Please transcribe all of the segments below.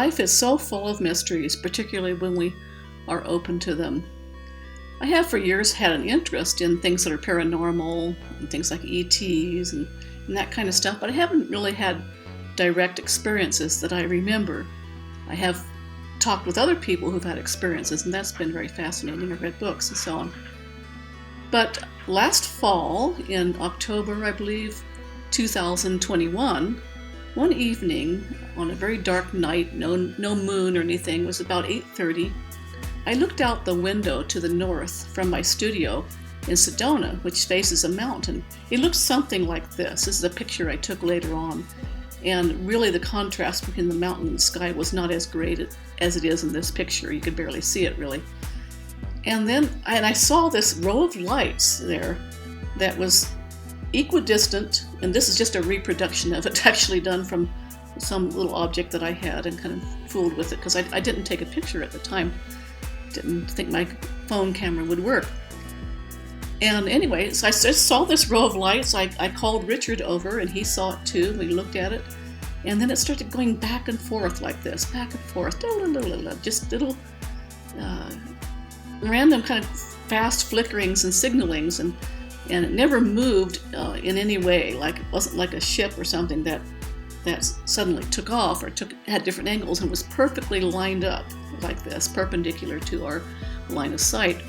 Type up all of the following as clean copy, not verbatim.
life is so full of mysteries, particularly when we are open to them. I have for years had an interest in things that are paranormal and things like ETs and that kind of stuff, but I haven't really had direct experiences that I remember. I have talked with other people who've had experiences, and that's been very fascinating. I've read books and so on. But last fall, in October, I believe, 2021, one evening on a very dark night, no moon or anything, it was about 8:30, I looked out the window to the north from my studio in Sedona, which faces a mountain. It looked something like this. This is a picture I took later on. And really the contrast between the mountain and the sky was not as great as it is in this picture. You could barely see it really. And I saw this row of lights there that was equidistant, and this is just a reproduction of it, actually done from some little object that I had and kind of fooled with it because I didn't take a picture at the time. Didn't think my phone camera would work. And anyway, so I just saw this row of lights. I called Richard over and he saw it too. We looked at it and then it started going back and forth like this, back and forth, just little random kind of fast flickerings and signalings, and it never moved in any way. Like it wasn't like a ship or something that suddenly took off or had different angles and was perfectly lined up like this, perpendicular to our line of sight.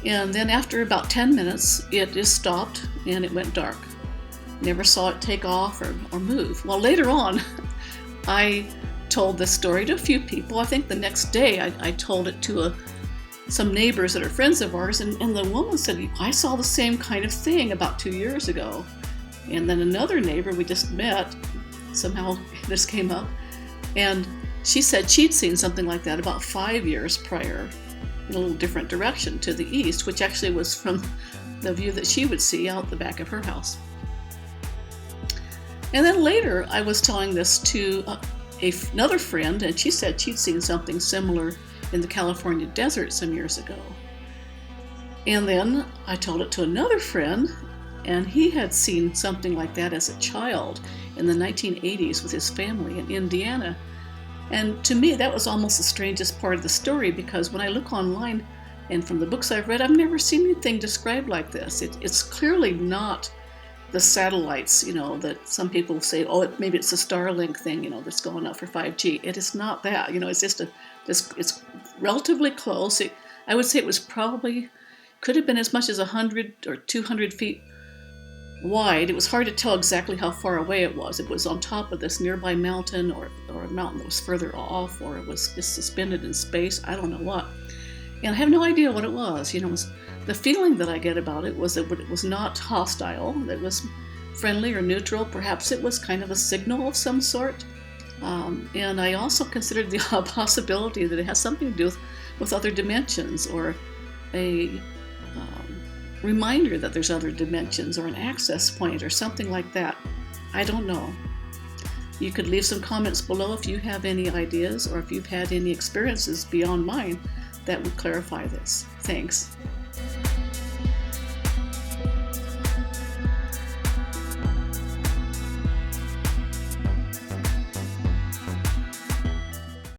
And then after about 10 minutes, it just stopped and it went dark. Never saw it take off or move. Well, later on, I told this story to a few people. I think the next day I told it to some neighbors that are friends of ours, and the woman said, I saw the same kind of thing about 2 years ago. And then another neighbor we just met, somehow this came up, and she said she'd seen something like that about 5 years prior in a little different direction to the east, which actually was from the view that she would see out the back of her house. And then later I was telling this to another friend, and she said she'd seen something similar in the California desert some years ago. And then I told it to another friend, and he had seen something like that as a child in the 1980s with his family in Indiana. And to me, that was almost the strangest part of the story, because when I look online and from the books I've read, I've never seen anything described like this. It's clearly not the satellites, that some people say, maybe it's a Starlink thing, that's going up for 5G. It is not that, it's just it's relatively close. I would say it was could have been as much as 100 or 200 feet wide. It was hard to tell exactly how far away it was. It was on top of this nearby mountain or a mountain that was further off, or it was just suspended in space. I don't know what. And I have no idea what it was. The feeling that I get about it was that it was not hostile, that it was friendly or neutral. Perhaps it was kind of a signal of some sort. And I also considered the possibility that it has something to do with other dimensions, or a reminder that there's other dimensions, or an access point or something like that. I don't know. You could leave some comments below if you have any ideas or if you've had any experiences beyond mine that would clarify this. Thanks.